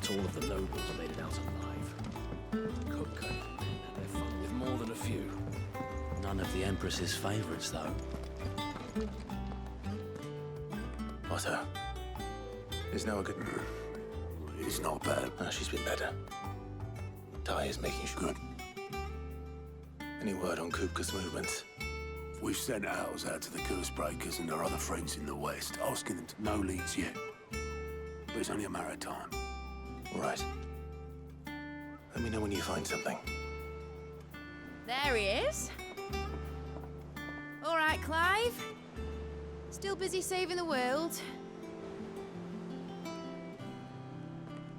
Not all of the nobles made it out alive. Cook men had their fun with more than a few. None of the Empress's favorites, though. Otto. Is now a good... It's not bad. Oh, she's been better. Tai is making sure. Good. Any word on Kupka's movements? We've sent ours out to the curse breakers and our other friends in the west, asking them to no leads yet. But it's only a matter of time. Right. Let me know when you find something. There he is. All right, Clive. Still busy saving the world.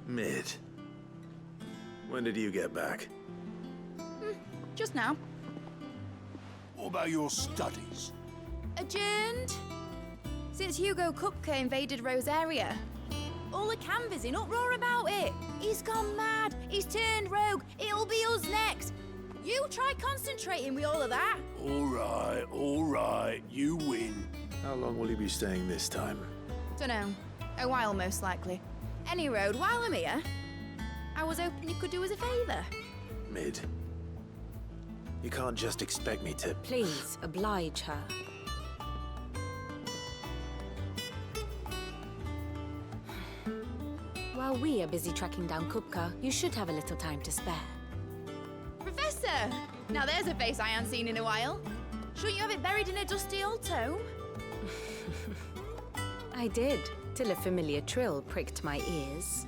Mid. When did you get back? Just now. What about your studies? Adjourned. Since Hugo Kupka invaded Rosaria. All the canvas in uproar about it. He's gone mad. He's turned rogue. It'll be us next. You try concentrating with all of that. All right, you win. How long will you be staying this time? Dunno. A while, most likely. Any road, while I'm here, I was hoping you could do us a favour. Mid. You can't just expect me to... Please, oblige her. While we are busy tracking down Kupka, you should have a little time to spare. Professor! Now there's a face I haven't seen in a while. Shouldn't you have it buried in a dusty old tome? I did, till a familiar trill pricked my ears.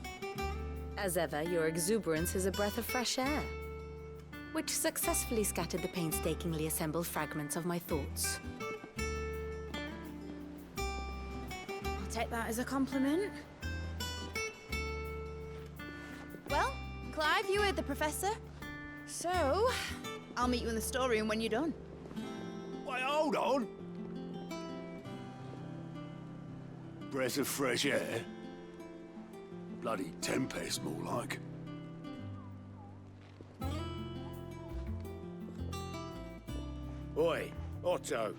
As ever, your exuberance is a breath of fresh air, which successfully scattered the painstakingly assembled fragments of my thoughts. I'll take that as a compliment. Well, Clive, you heard the Professor. So, I'll meet you in the storeroom when you're done. Wait, hold on. Breath of fresh air? Bloody tempest, more like. Oi, Otto,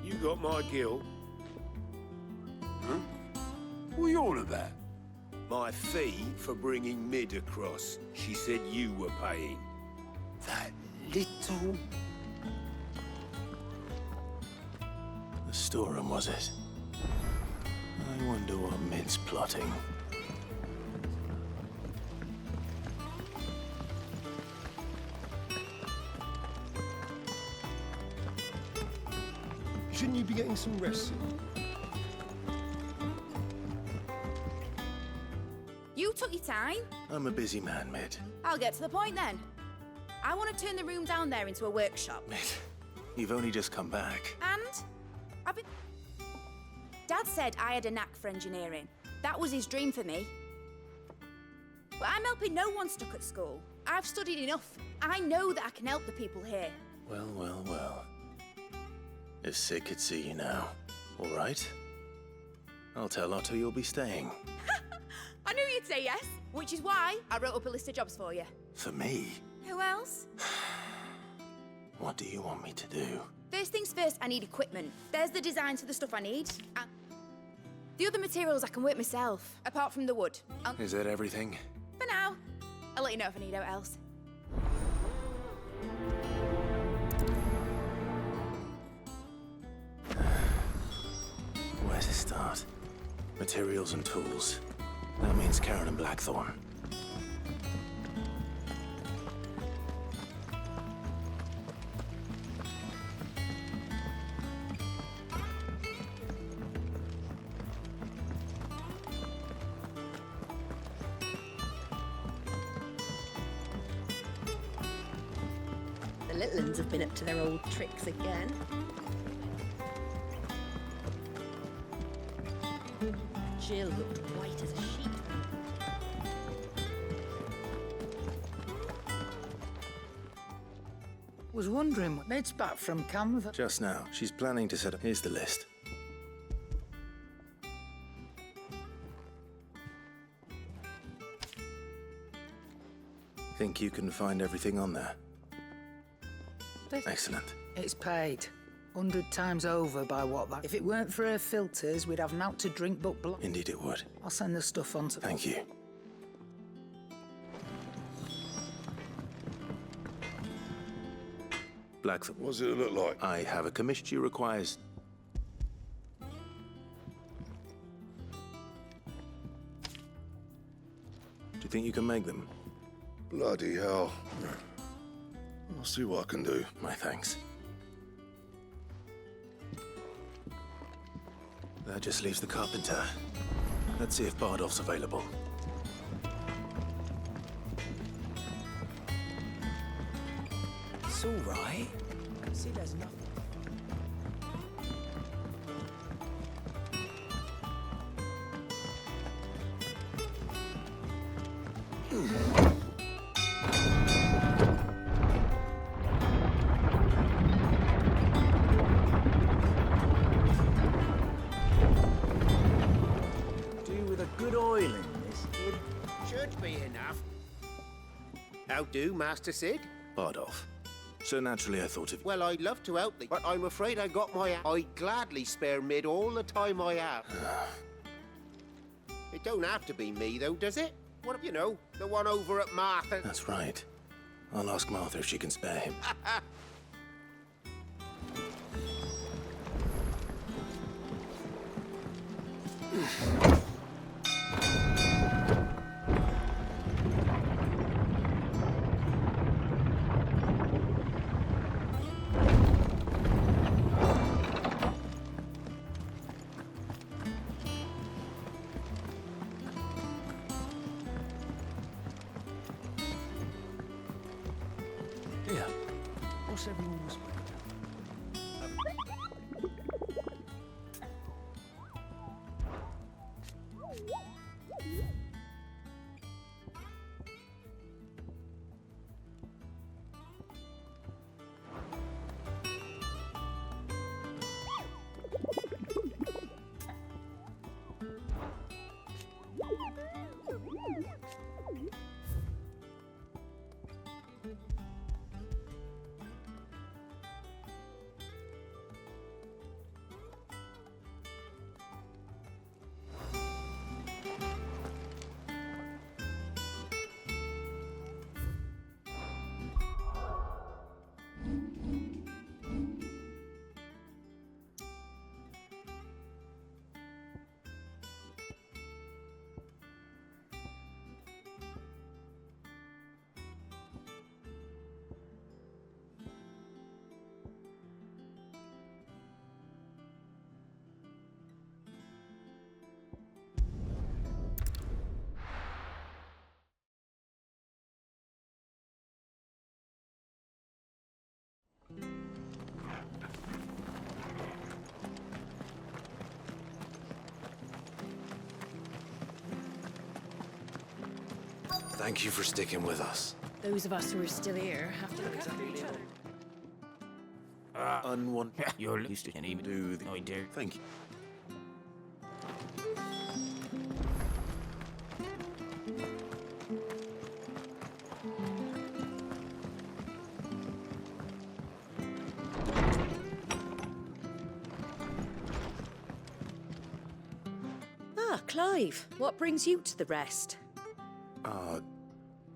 you got my guilt. Huh? What are you on about? My fee for bringing Mid across. She said you were paying. That little... The storeroom, was it? I wonder what Mid's plotting. Shouldn't you be getting some rest soon? You took your time. I'm a busy man, Mid. I'll get to the point then. I want to turn the room down there into a workshop. Mid, you've only just come back. And I've been... Dad said I had a knack for engineering. That was his dream for me. But I'm helping no one stuck at school. I've studied enough. I know that I can help the people here. Well, well, well. If Sid could see you now. All right? I'll tell Otto you'll be staying. I knew you'd say yes, which is why I wrote up a list of jobs for you. For me? Who else? What do you want me to do? First things first, I need equipment. There's the designs for the stuff I need. The other materials I can work myself, apart from the wood. Is that everything? For now. I'll let you know if I need out else. Where to start? Materials and tools. That means Karen and Blackthorn. The little uns have been up to their old tricks again. Jill looked white as a sheet. Was wondering what Ned's back from Canva. Just now. She's planning to set up... Here's the list. Think you can find everything on there? Excellent. It's paid. 100 times over by what that... If it weren't for her filters, we'd have naught to drink but blood. Indeed it would. I'll send the stuff on to... Thank you. Blackthorn. What does it look like? I have a commission she requires. Do you think you can make them? Bloody hell. I'll see what I can do. My thanks. That just leaves the carpenter. Let's see if Bardolph's available. It's all right. See, there's nothing. Do with a good oiling, this kid. Should be enough. How do, Master Sid? Bardolph. So naturally I thought of... Well, I'd love to help thee, but I'm afraid I got my... I'd gladly spare Mid all the time I have. It don't have to be me, though, does it? What, you know, the one over at Martha... That's right. I'll ask Martha if she can spare him. Here. What's everyone whispering about? Thank you for sticking with us. Those of us who are still here have to look after each other. Unwanted. You're used to any Do the... I do. Thank you. Ah, Clive, what brings you to the rest? Our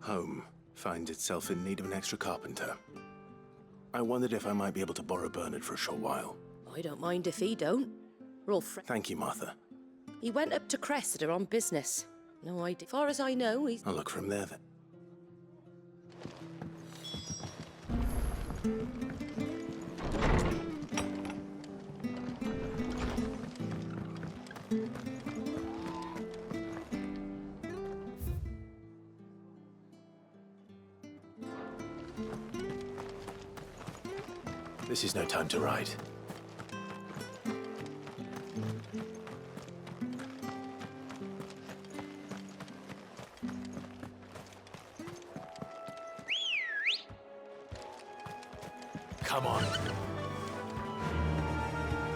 home finds itself in need of an extra carpenter. I wondered if I might be able to borrow Bernard for a short while. I don't mind if he don't. We're all friends. Thank you, Martha. He went up to Cressida on business. No idea. As far as I know, he's... I'll look for him there then. This is no time to ride. Come on.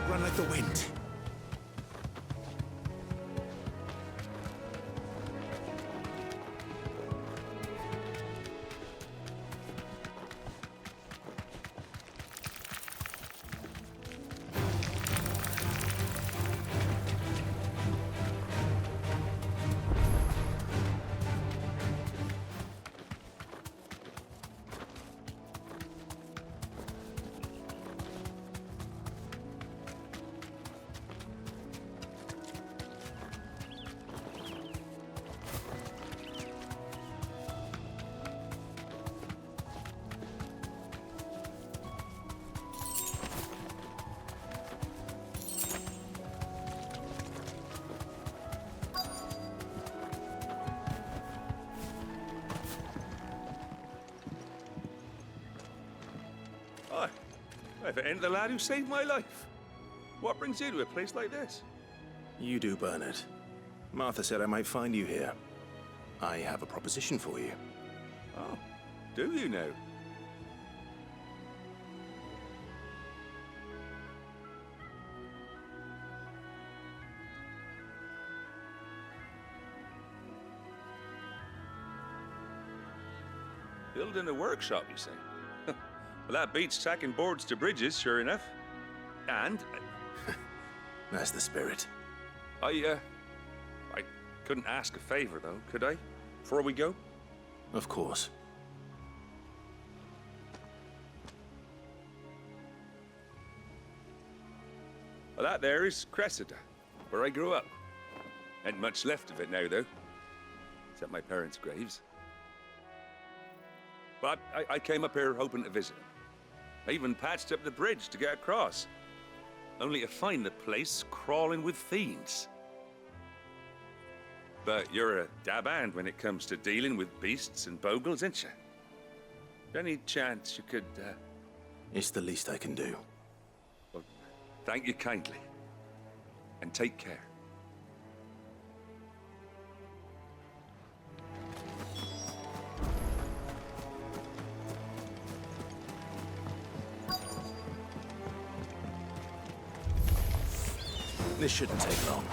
Run like the wind. If it ain't the lad who saved my life. What brings you to a place like this? You do, Bernard. Martha said I might find you here. I have a proposition for you. Oh, do you now? Building a workshop, you say? Well, that beats tacking boards to bridges, sure enough. And That's the spirit. I couldn't ask a favor, though, could I? Before we go? Of course. Well, that there is Cressida, where I grew up. Ain't much left of it now, though. Except my parents' graves. But I came up here hoping to visit them. I even patched up the bridge to get across. Only to find the place crawling with fiends. But you're a dab hand when it comes to dealing with beasts and bogles, ain't you? Any chance you could, It's the least I can do. Well, thank you kindly. And take care. This shouldn't take long.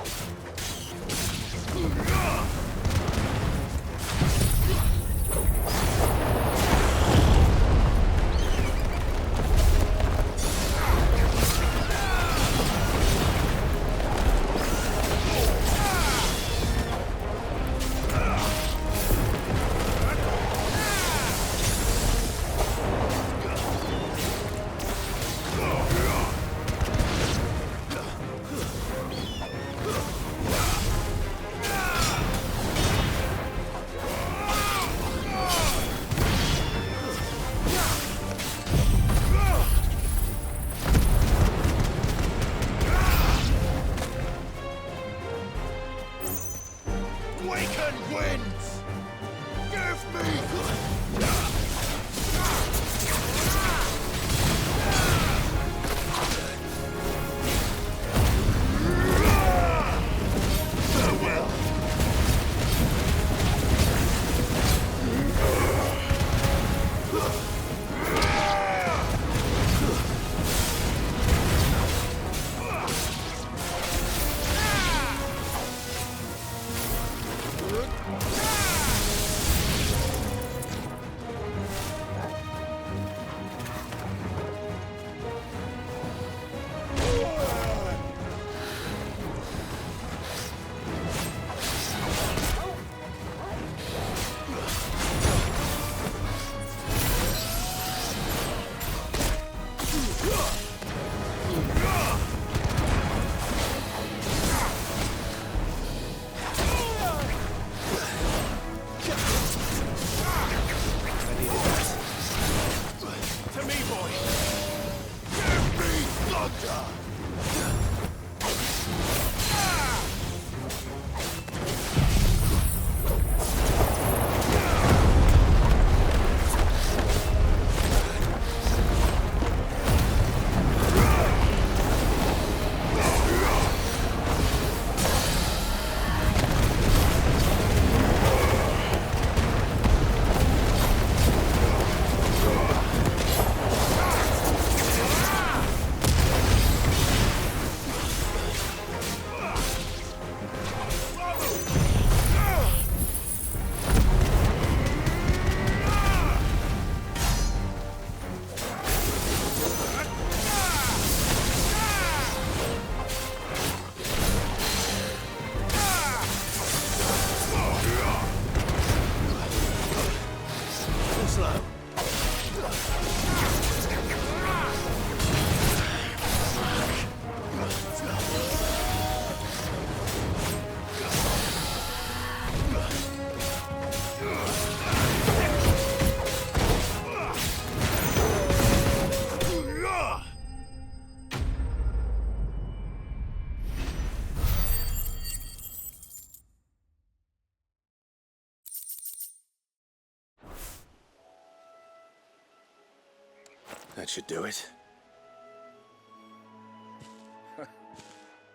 That should do it.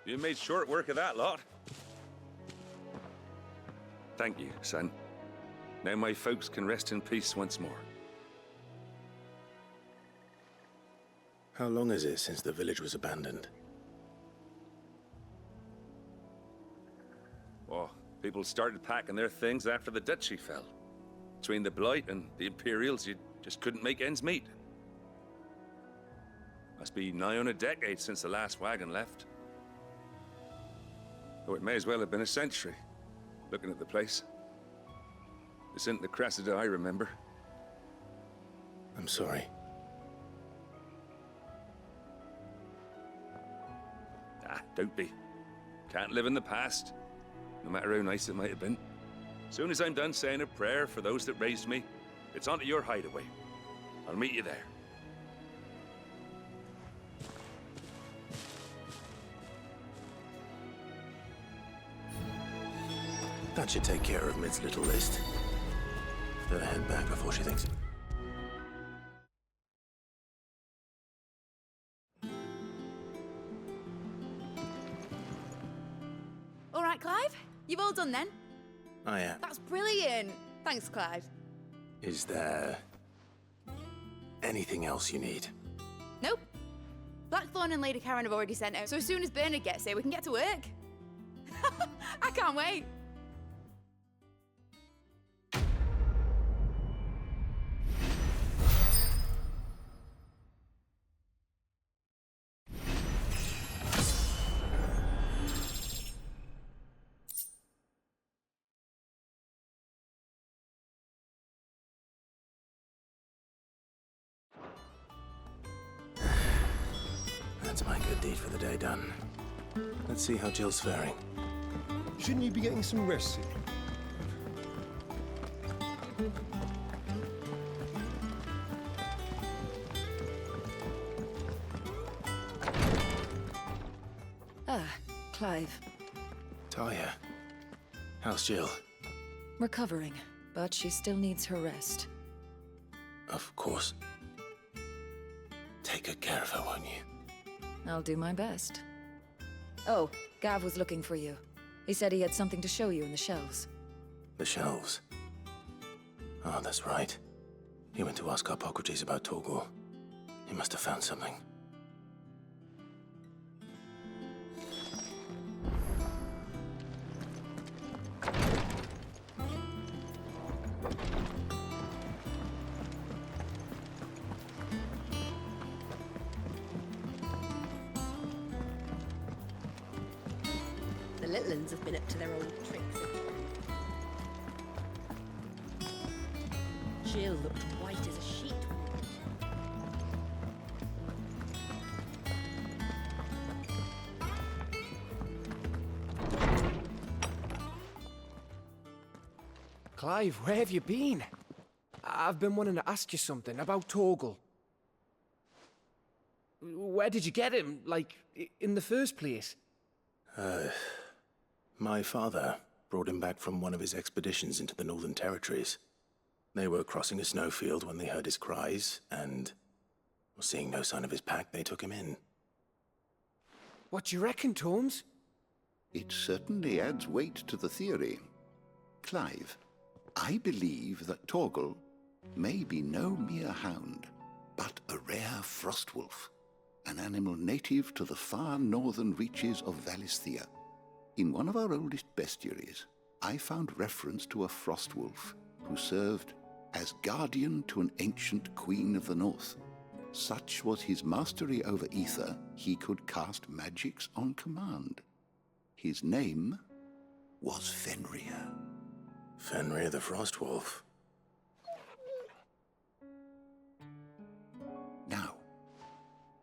You made short work of that lot. Thank you, son. Now my folks can rest in peace once more. How long is it since the village was abandoned? Oh, people started packing their things after the duchy fell. Between the Blight and the Imperials, you just couldn't make ends meet. Must be nigh on a decade since the last wagon left. Though it may as well have been a century, looking at the place. This isn't the Cressida I remember. I'm sorry. Ah, don't be. Can't live in the past, no matter how nice it might have been. Soon as I'm done saying a prayer for those that raised me, it's on to your hideaway. I'll meet you there. That should take care of Mid's little list. Better head back before she thinks... All right, Clive? You've all done then? I am. That's brilliant. Thanks, Clive. Is there... anything else you need? Nope. Blackthorn and Lady Karen have already sent out, so as soon as Bernard gets here, we can get to work. I can't wait. That's my good deed for the day done. Let's see how Jill's faring. Shouldn't you be getting some rest soon? Clive. Talia. How's Jill? Recovering, but she still needs her rest. Of course. Take good care of her, won't you? I'll do my best. Oh, Gav was looking for you. He said he had something to show you in the shelves. The shelves. Oh, that's right. He went to ask Harpocrates about Torgor. He must have found something. The little ones have been up to their old tricks again. Jill looked white as a sheet. Clive, where have you been? I've been wanting to ask you something about Torgal. Where did you get him, like, in the first place? My father brought him back from one of his expeditions into the Northern Territories. They were crossing a snowfield when they heard his cries, and seeing no sign of his pack, they took him in. What do you reckon, Torms? It certainly adds weight to the theory. Clive, I believe that Torgal may be no mere hound, but a rare frostwolf, an animal native to the far northern reaches of Valisthea. In one of our oldest bestiaries, I found reference to a frostwolf who served as guardian to an ancient queen of the north. Such was his mastery over ether, he could cast magics on command. His name was Fenrir. Fenrir the Frostwolf. Now,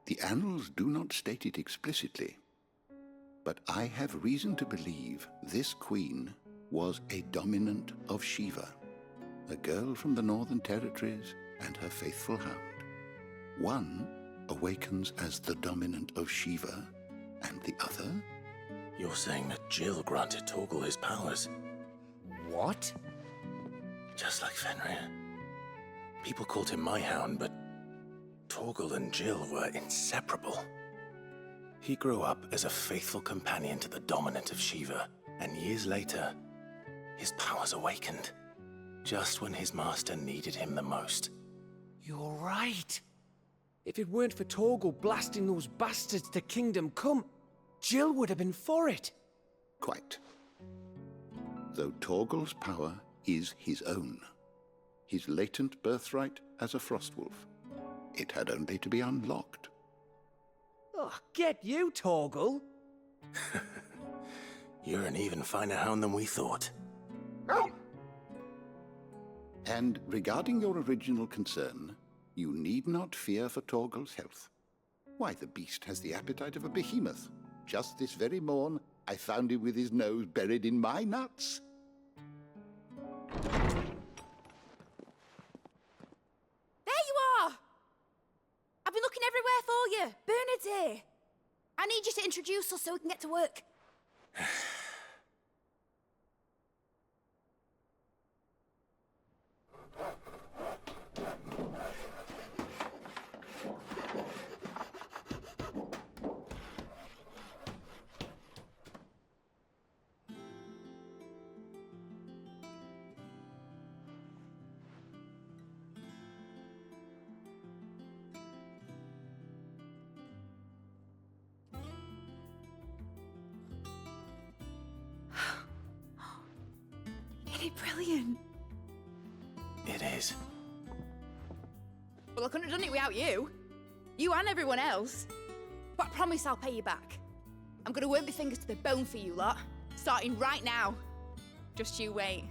the annals do not state it explicitly, but I have reason to believe this queen was a dominant of Shiva, a girl from the Northern Territories and her faithful hound. One awakens as the dominant of Shiva, and the other... You're saying that Jill granted Torgal his powers? What? Just like Fenrir. People called him my hound, but Torgal and Jill were inseparable. He grew up as a faithful companion to the dominant of Shiva, and years later, his powers awakened, just when his master needed him the most. You're right. If it weren't for Torgal blasting those bastards to Kingdom Come, Jill would have been for it. Quite. Though Torgal's power is his own, his latent birthright as a Frostwolf, it had only to be unlocked. Oh, get you, Torgal! You're an even finer hound than we thought. And regarding your original concern, you need not fear for Torgal's health. Why, the beast has the appetite of a behemoth. Just this very morn, I found him with his nose buried in my nuts. There you are! I've been looking everywhere for you. Bernard's here. I need you to introduce us so we can get to work. Isn't it brilliant? It is. Well, I couldn't have done it without you. You and everyone else. But I promise I'll pay you back. I'm gonna work my fingers to the bone for you lot, starting right now. Just you wait.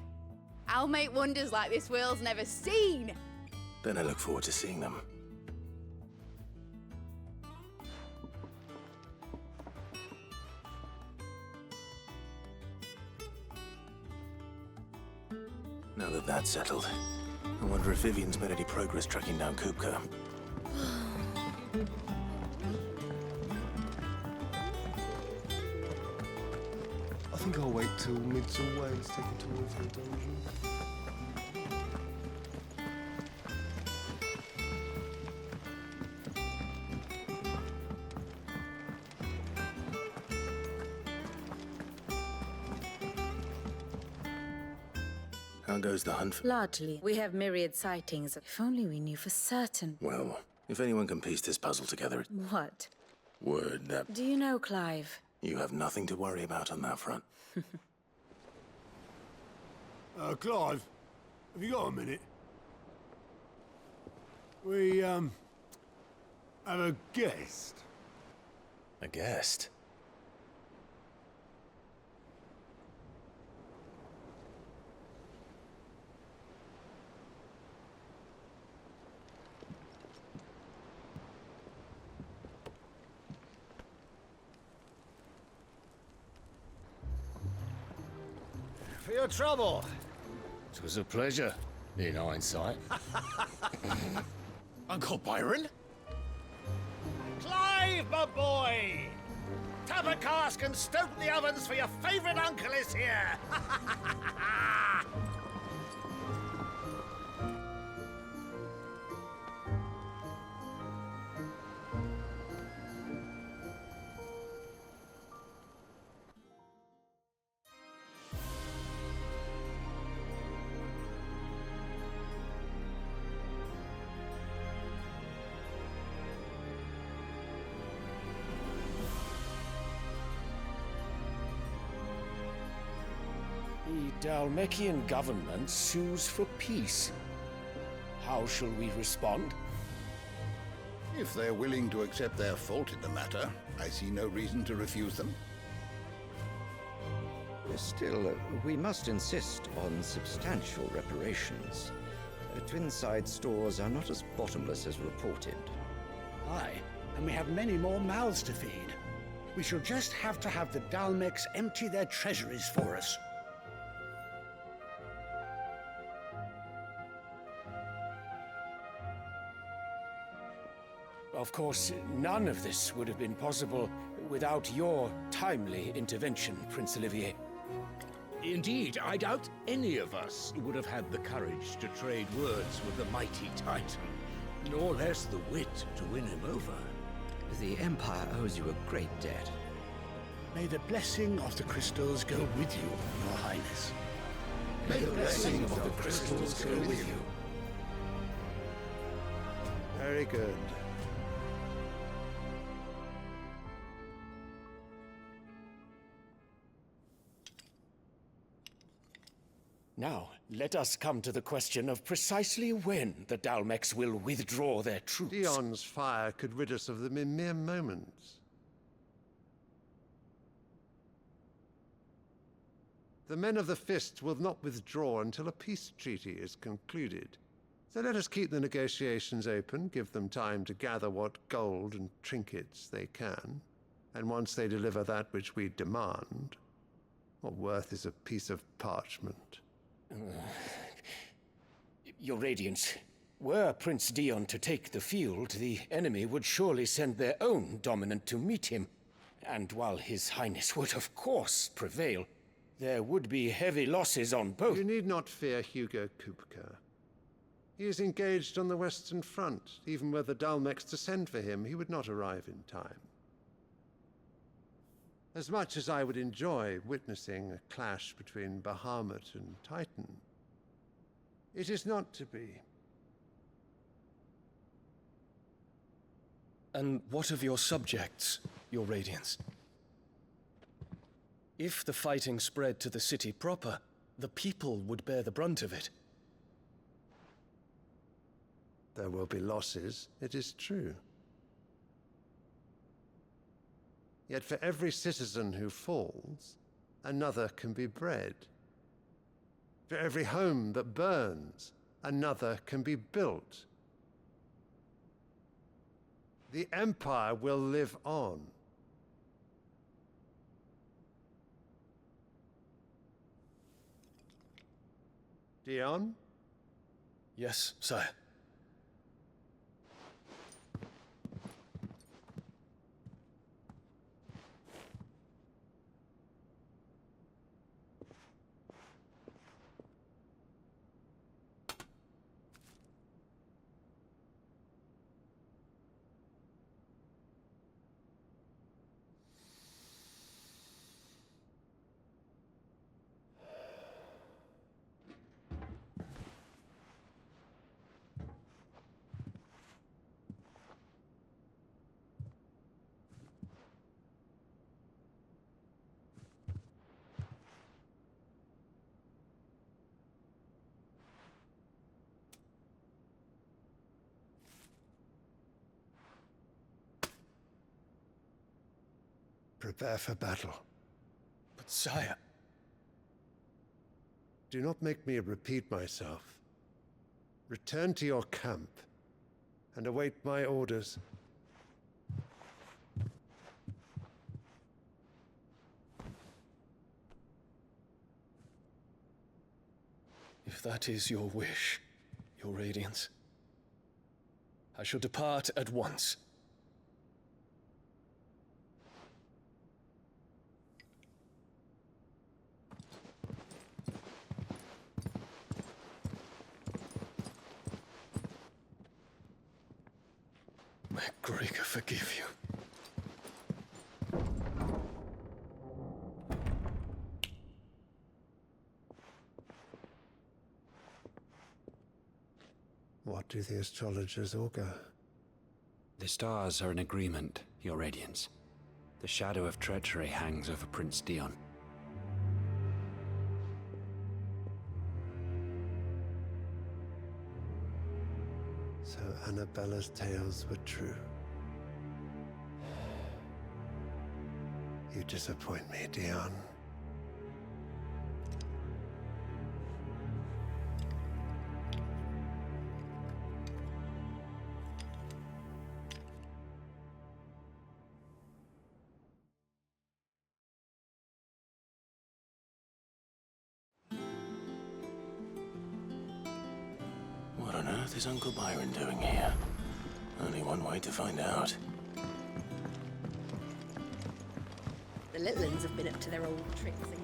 I'll make wonders like this world's never seen. Then I look forward to seeing them. Now that that's settled, I wonder if Vivian's made any progress tracking down Kupka. I think I'll wait till mid's away and take it towards the dungeon. How goes the hunt? Largely. We have myriad sightings. If only we knew for certain. Well, if anyone can piece this puzzle together, What? word that Do you know, Clive? you have nothing to worry about on that front. Clive, have you got a minute? We, have a guest. A guest? For your trouble. It was a pleasure, in hindsight. Uncle Byron? Clive, my boy! Tap a cask and stoke the ovens for your favourite uncle is here! The Dalmekian government sues for peace. How shall we respond? If they're willing to accept their fault in the matter, I see no reason to refuse them. Still, we must insist on substantial reparations. Twinside stores are not as bottomless as reported. Aye, and we have many more mouths to feed. We shall just have to have the Dalmeks empty their treasuries for us. Of course, none of this would have been possible without your timely intervention, Prince Olivier. Indeed, I doubt any of us would have had the courage to trade words with the mighty Titan, nor less the wit to win him over. The Empire owes you a great debt. May the blessing of the crystals go with you, Your Highness. May the blessing of the crystals go with you. Very good. Now, let us come to the question of precisely when the Dalmex will withdraw their troops. Dion's fire could rid us of them in mere moments. The men of the Fist will not withdraw until a peace treaty is concluded. So let us keep the negotiations open, give them time to gather what gold and trinkets they can, and once they deliver that which we demand, what worth is a piece of parchment? Your Radiance, were Prince Dion to take the field, the enemy would surely send their own dominant to meet him. And while His Highness would of course prevail, there would be heavy losses on both. You need not fear Hugo Kupka. He is engaged on the Western Front. Even were the Dalmex to send for him, he would not arrive in time. As much as I would enjoy witnessing a clash between Bahamut and Titan, it is not to be. And what of your subjects, Your Radiance? If the fighting spread to the city proper, the people would bear the brunt of it. There will be losses, it is true. Yet for every citizen who falls, another can be bred. For every home that burns, another can be built. The Empire will live on. Dion? Yes, sire. Prepare for battle. But sire... Do not make me repeat myself. Return to your camp and await my orders. If that is your wish, Your Radiance, I shall depart at once. May Gregor forgive you. What do the astrologers augur? The stars are in agreement, Your Radiance. The shadow of treachery hangs over Prince Dion. So Annabella's tales were true. You disappoint me, Dion. What on earth is Uncle Byron doing here? Only one way to find out. The little ones have been up to their old tricks again.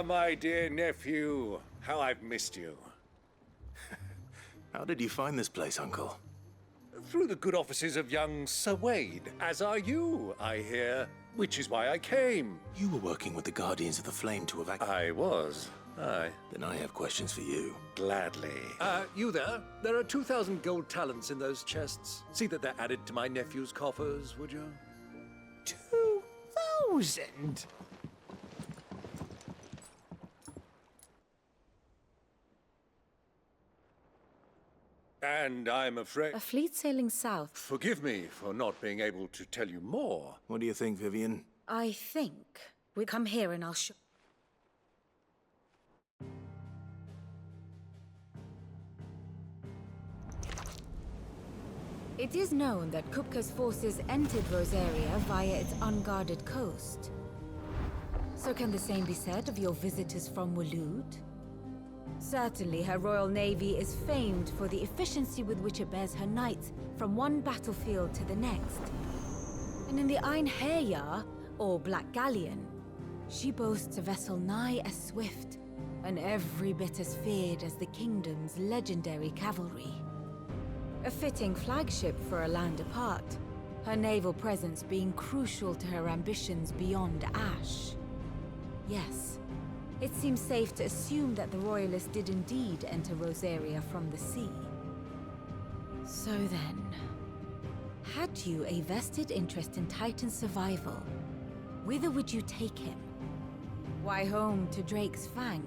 Ah, my dear nephew. How I've missed you. How did you find this place, Uncle? Through the good offices of young Sir Wade, as are you, I hear. Which is why I came. You were working with the Guardians of the Flame to evacuate. I was. Aye. Then I have questions for you. Gladly. You there? There are 2,000 gold talents in those chests. See that they're added to my nephew's coffers, would you? 2,000? And I'm afraid... A fleet sailing south. Forgive me for not being able to tell you more. What do you think, Vivian? I think we come here and I'll show... It is known that Kupka's forces entered Rosaria via its unguarded coast. So can the same be said of your visitors from Waloed? Certainly, her Royal Navy is famed for the efficiency with which it bears her knights from one battlefield to the next. And in the Einherjar, or Black Galleon, she boasts a vessel nigh as swift and every bit as feared as the kingdom's legendary cavalry. A fitting flagship for a land apart, her naval presence being crucial to her ambitions beyond Ash. Yes, it seems safe to assume that the Royalists did indeed enter Rosaria from the sea. So then, had you a vested interest in Titan's survival, whither would you take him? Why, home to Drake's Fang,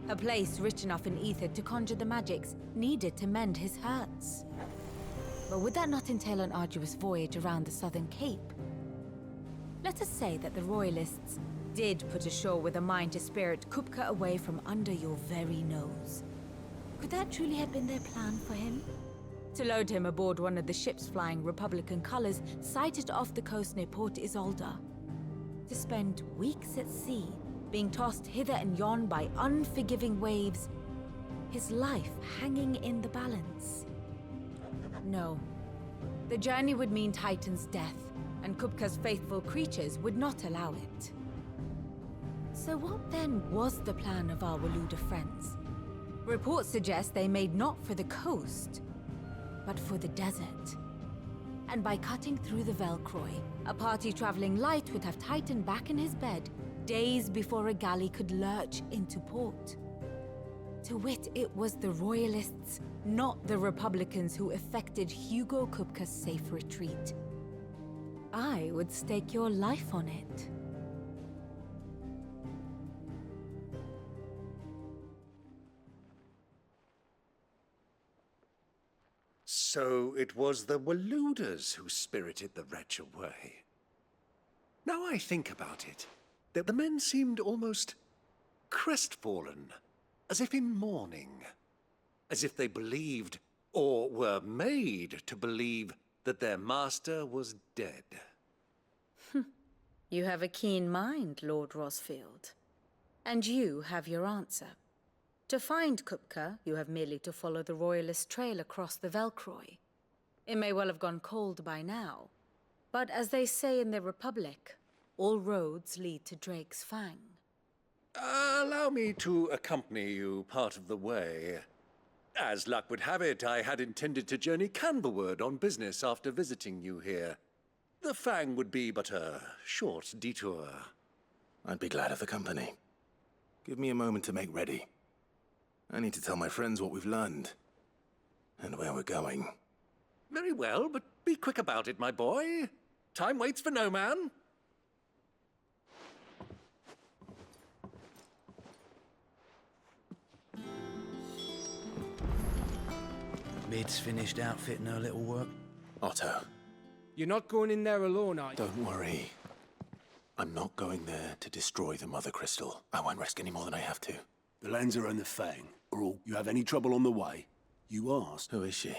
a place rich enough in ether to conjure the magics needed to mend his hurts. But would that not entail an arduous voyage around the southern cape? Let us say that the Royalists did put ashore with a mind to spirit Kupka away from under your very nose. Could that truly have been their plan for him? To load him aboard one of the ships flying Republican colors sighted off the coast near Port Isolde? To spend weeks at sea, being tossed hither and yon by unforgiving waves, his life hanging in the balance? No. The journey would mean Titan's death, and Kupka's faithful creatures would not allow it. So what then was the plan of our Waluda friends? Reports suggest they made not for the coast, but for the desert. And by cutting through the Velcroy, a party traveling light would have Titan back in his bed days before a galley could lurch into port. To wit, it was the Royalists, not the Republicans, who effected Hugo Kupka's safe retreat. I would stake your life on it. So it was the Waluders who spirited the wretch away. Now I think about it, that the men seemed almost crestfallen, as if in mourning, as if they believed, or were made to believe, that their master was dead. You have a keen mind, Lord Rosfield. And you have your answer. To find Kupka, you have merely to follow the Royalist trail across the Velcroy. It may well have gone cold by now, but as they say in the Republic, all roads lead to Drake's Fang. Allow me to accompany you part of the way. As luck would have it, I had intended to journey Canberward on business after visiting you here. The Fang would be but a short detour. I'd be glad of the company. Give me a moment to make ready. I need to tell my friends what we've learned, and where we're going. Very well, but be quick about it, my boy. Time waits for no man. Mid's finished outfitting her little work. Otto. You're not going in there alone, are you? Don't worry. I'm not going there to destroy the Mother Crystal. I won't risk any more than I have to. The Lanza and the Fang, or you have any trouble on the way, you asked. Who is she?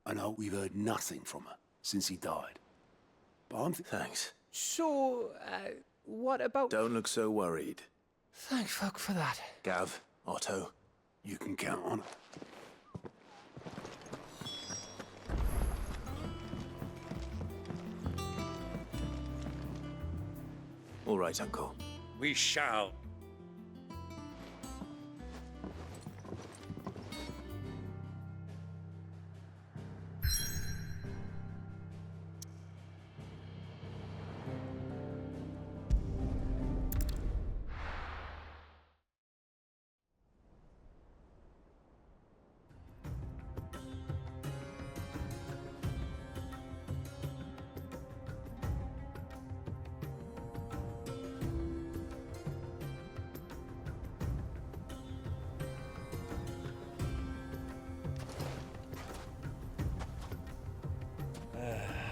I know we've heard nothing from her since he died. But I'm Thanks. So, what about... Don't look so worried. Thank fuck for that. Gav, Otto. You can count on it. All right, Uncle. We shall.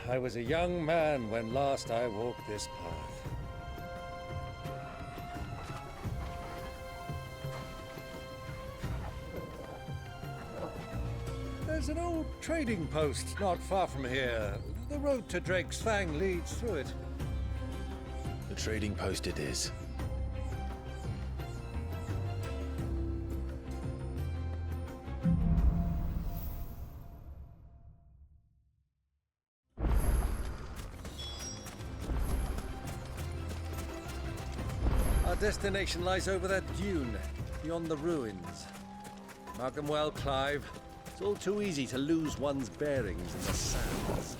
I was a young man when last I walked this path. There's an old trading post not far from here. The road to Drake's Fang leads through it. The trading post it is. Our destination lies over that dune, beyond the ruins. Mark them well, Clive. It's all too easy to lose one's bearings in the sands.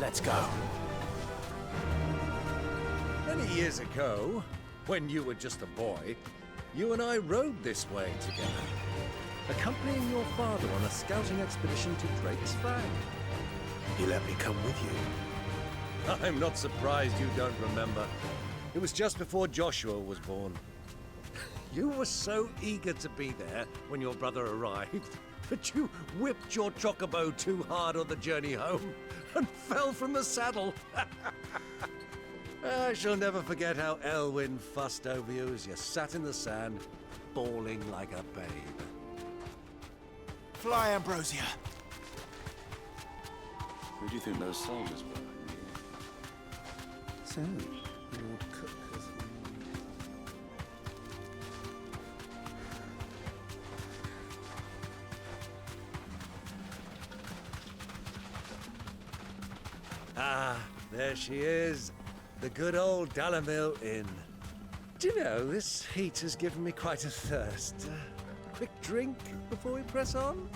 Let's go. Many years ago, when you were just a boy, you and I rode this way together, accompanying your father on a scouting expedition to Drake's Fang. He let me come with you. I'm not surprised you don't remember. It was just before Joshua was born. You were so eager to be there when your brother arrived that you whipped your chocobo too hard on the journey home and fell from the saddle. I shall never forget how Elwyn fussed over you as you sat in the sand, bawling like a babe. Fly, Ambrosia. Who do you think those soldiers were? So, your cook has... Ah, there she is. The good old Dalamil Inn. Do you know, this heat has given me quite a thirst. Quick drink before we press on?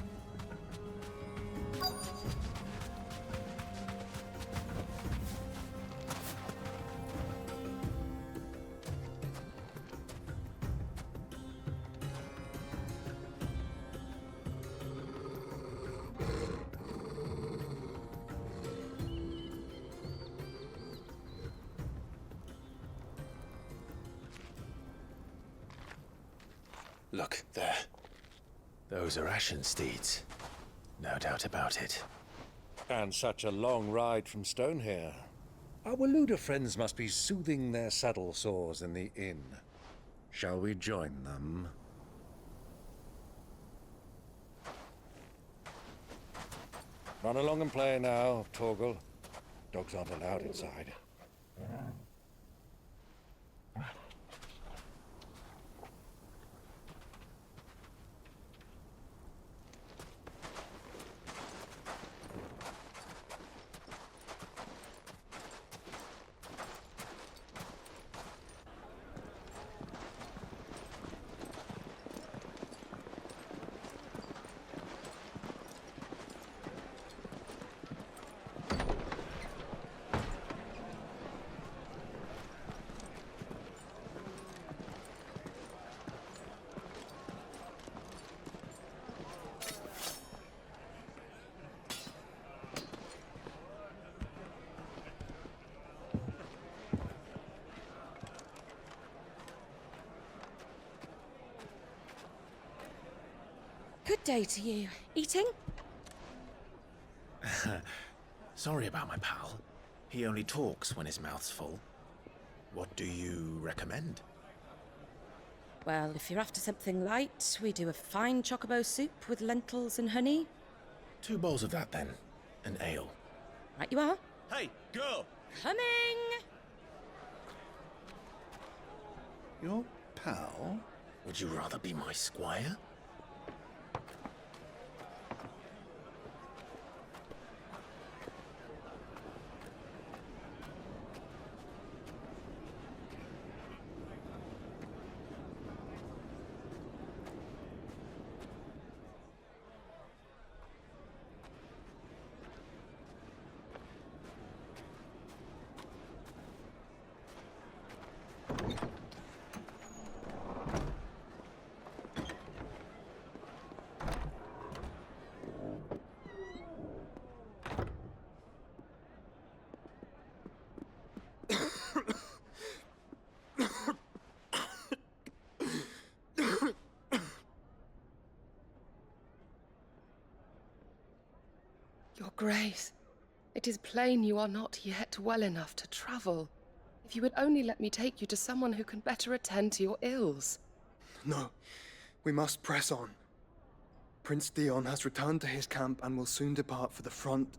Look, there. Those are Ashen steeds. No doubt about it. And such a long ride from Stonehair. Our Waluda friends must be soothing their saddle sores in the inn. Shall we join them? Run along and play now, Torgal. Dogs aren't allowed inside. Good day to you. Eating? Sorry about my pal. He only talks when his mouth's full. What do you recommend? Well, if you're after something light, we do a fine chocobo soup with lentils and honey. 2 bowls of that, then. An ale. Right you are. Hey, girl! Coming! Your pal? Would you rather be my squire? Your Grace, it is plain you are not yet well enough to travel. If you would only let me take you to someone who can better attend to your ills. No, we must press on. Prince Dion has returned to his camp and will soon depart for the front.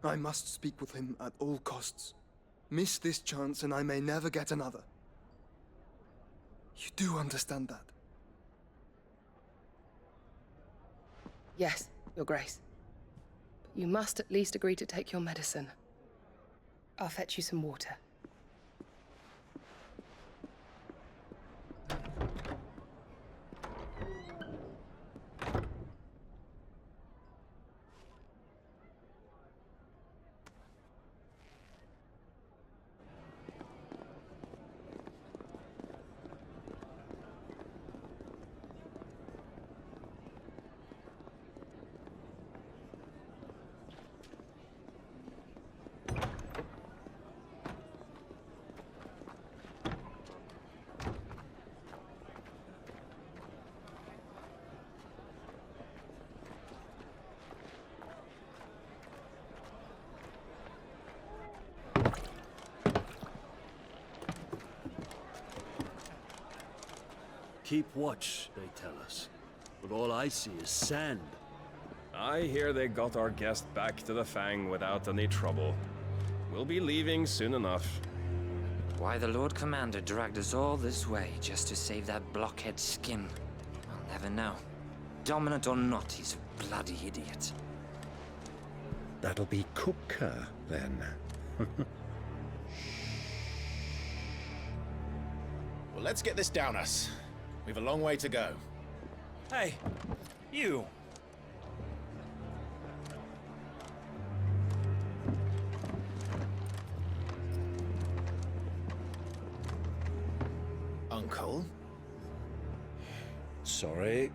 I must speak with him at all costs. Miss this chance and I may never get another. You do understand that? Yes, Your Grace. But you must at least agree to take your medicine. I'll fetch you some water. Keep watch, they tell us. But all I see is sand. I hear they got our guest back to the Fang without any trouble. We'll be leaving soon enough. Why the Lord Commander dragged us all this way just to save that blockhead skin, I'll never know. Dominant or not, he's a bloody idiot. That'll be Cooker, then. Well, let's get this down us. We've a long way to go. Hey, you! Uncle? Sorry.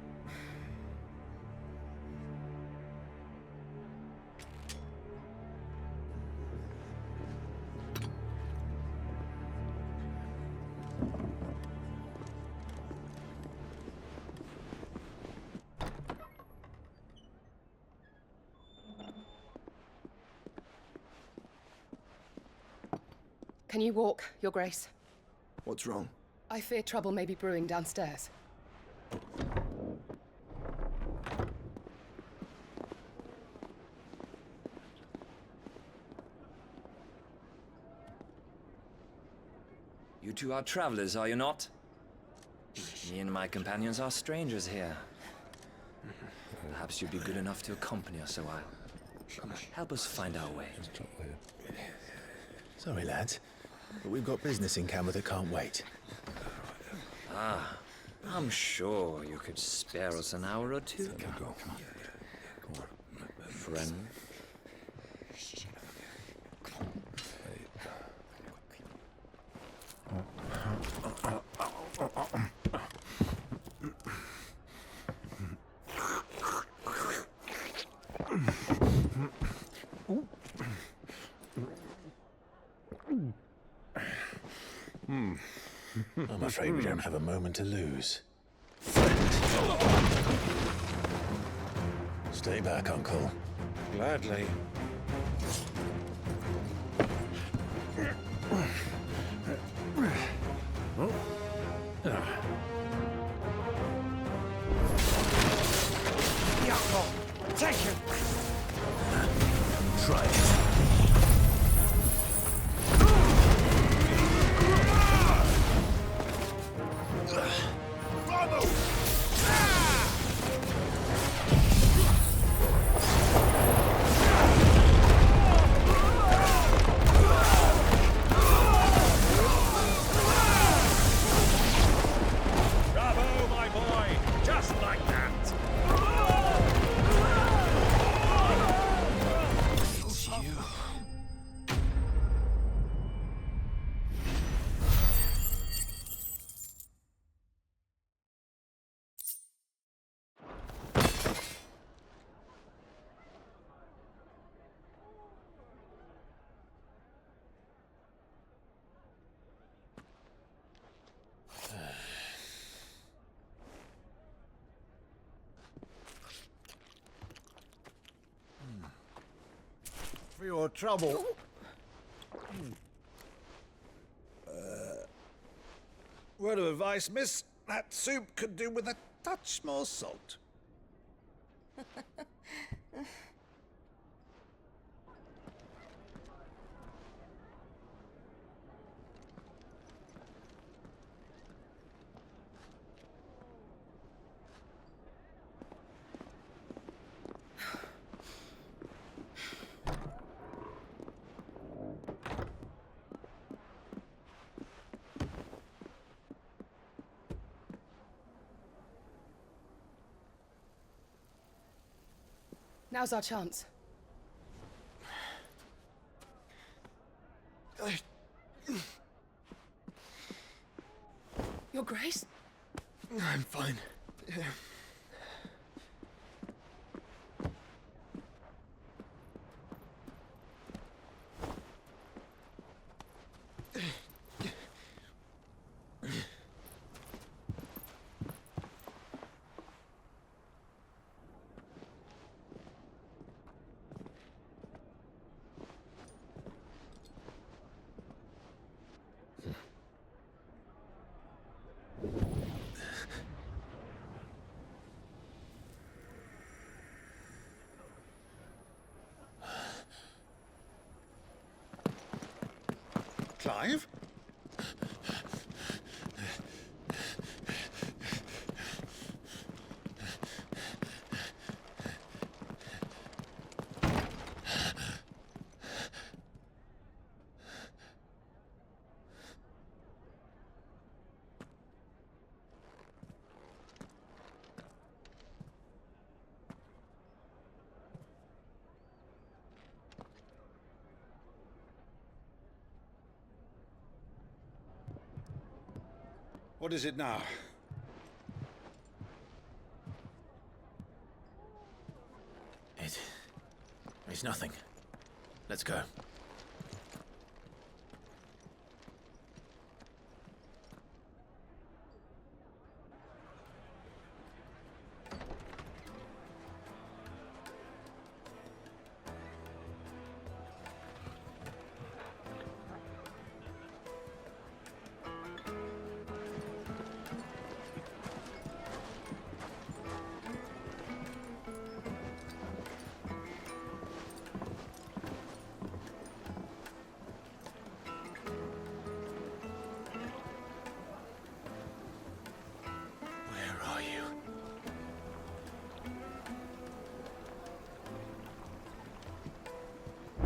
Can you walk, Your Grace? What's wrong? I fear trouble may be brewing downstairs. You two are travelers, are you not? Me and my companions are strangers here. Perhaps you'd be good enough to accompany us a while. Help us find our way. Sorry, lads, but we've got business in camera that can't wait. Ah, I'm sure you could spare us an hour or two. Come on. Friend. I'm afraid we don't have a moment to lose. Stay back, Uncle. Gladly. Take him! Try it. Bravo, my boy! Just like that! for your trouble. Word of advice, miss. That soup could do with a touch more salt. Now's our chance. Your Grace? I'm fine. Clive? What is it now? It's nothing. Let's go.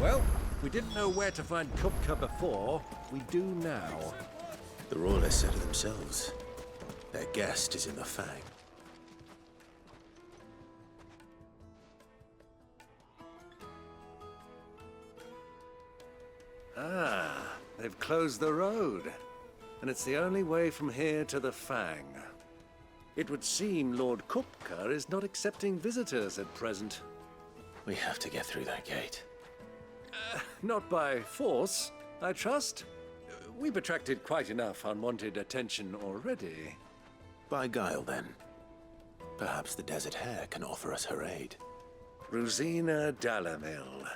Well, we didn't know where to find Kupka before. We do now. The Royalists said it themselves. Their guest is in the Fang. Ah, they've closed the road. And it's the only way from here to the Fang. It would seem Lord Kupka is not accepting visitors at present. We have to get through that gate. Not by force, I trust. We've attracted quite enough unwanted attention already. By guile, then. Perhaps the Desert Hare can offer us her aid. Rosina Dalamil,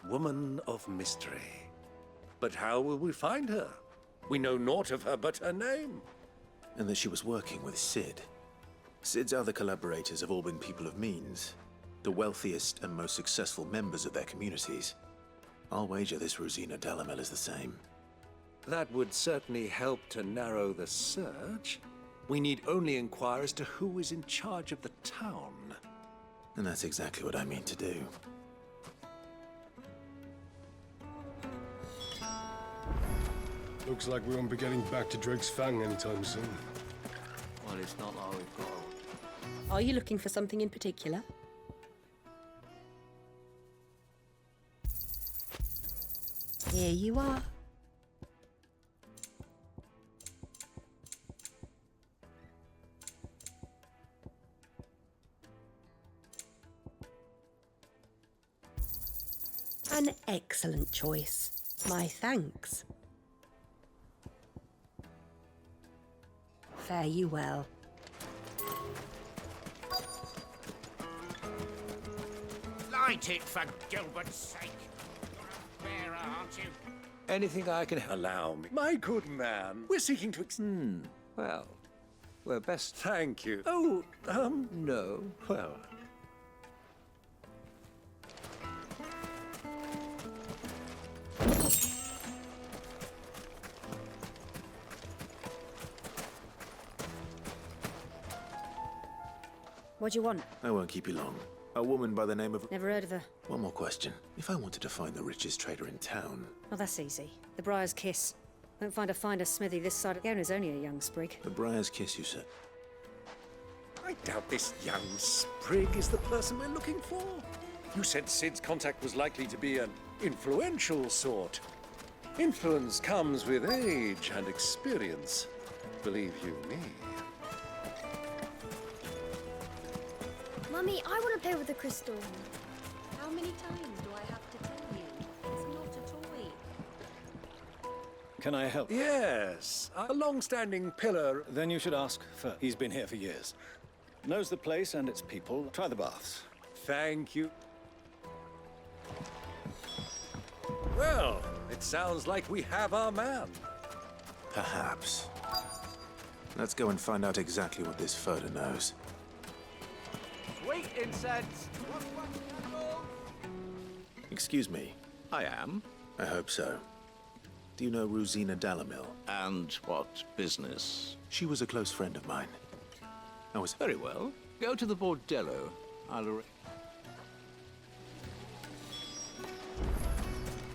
woman of mystery. But how will we find her? We know naught of her but her name. And that she was working with Sid. Sid's other collaborators have all been people of means, the wealthiest and most successful members of their communities. I'll wager this Rosina Dalamil is the same. That would certainly help to narrow the search. We need only inquire as to who is in charge of the town. And that's exactly what I mean to do. Looks like we won't be getting back to Drake's Fang anytime soon. Well, it's not like we've got... Are you looking for something in particular? Here you are. An excellent choice. My thanks. Fare you well. Light it for Gilbert's sake. won't you? Anything I can allow me. My good man, we're seeking to well, we're best... Thank you. Oh, no. Well... What do you want? I won't keep you long. A woman by the name of... Never heard of her. One more question. If I wanted to find the richest trader in town... Oh, that's easy. The Briar's Kiss. Won't find a finer smithy this side of the is only a young sprig. The Briar's Kiss, you said? I doubt this young sprig is the person we're looking for. You said Sid's contact was likely to be an influential sort. Influence comes with age and experience. Believe you me. Mummy, I want to play with the crystal. How many times do I have to tell you? It's not a toy. Can I help? Yes, a long-standing pillar. Then you should ask for. He's been here for years. Knows the place and its people. Try the baths. Thank you. Well, it sounds like we have our man. Perhaps. Let's go and find out exactly what this photo knows. Sweet incense! Excuse me. I am. I hope so. Do you know Rosina Dalamil? And what business? She was a close friend of mine. I was... Very well. Go to the bordello. I'll...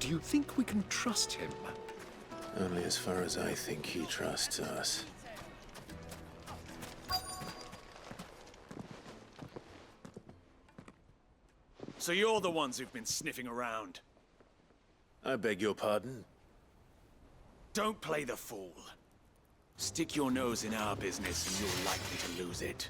Do you think we can trust him? Only as far as I think he trusts us. So you're the ones who've been sniffing around. I beg your pardon? Don't play the fool. Stick your nose in our business and you're likely to lose it.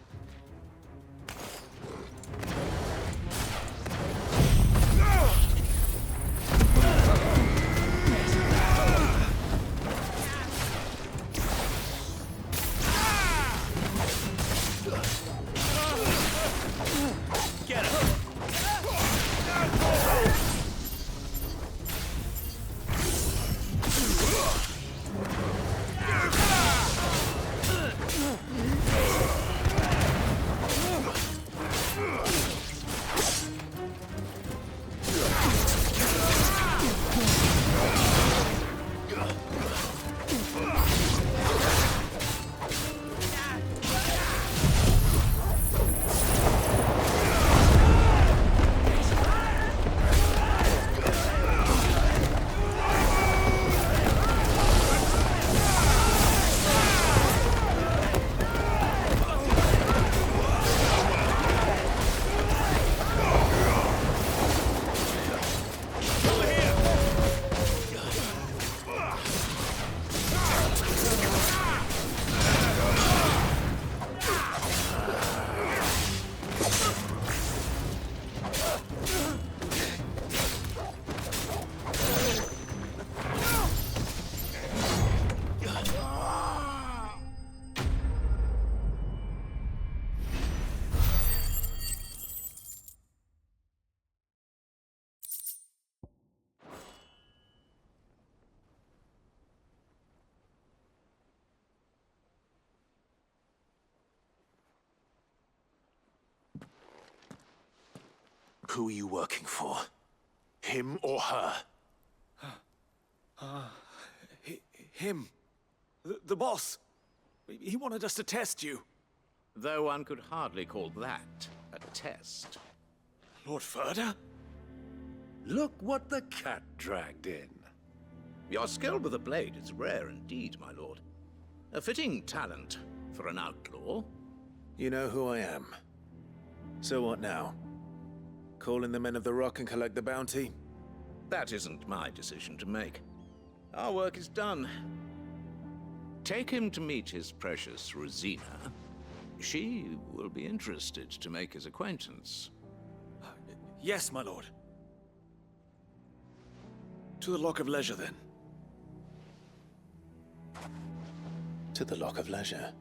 Get him! Who are you working for? Him or her? Him. The boss. He wanted us to test you. Though one could hardly call that a test. Lord Ferda? Look what the cat dragged in. Your skill with a blade is rare indeed, my lord. A fitting talent for an outlaw. You know who I am. So what now? Call in the men of the Rock and collect the bounty? That isn't my decision to make. Our work is done. Take him to meet his precious Rosina. She will be interested to make his acquaintance. Yes, my lord. To the Lock of Leisure, then. To the Lock of Leisure.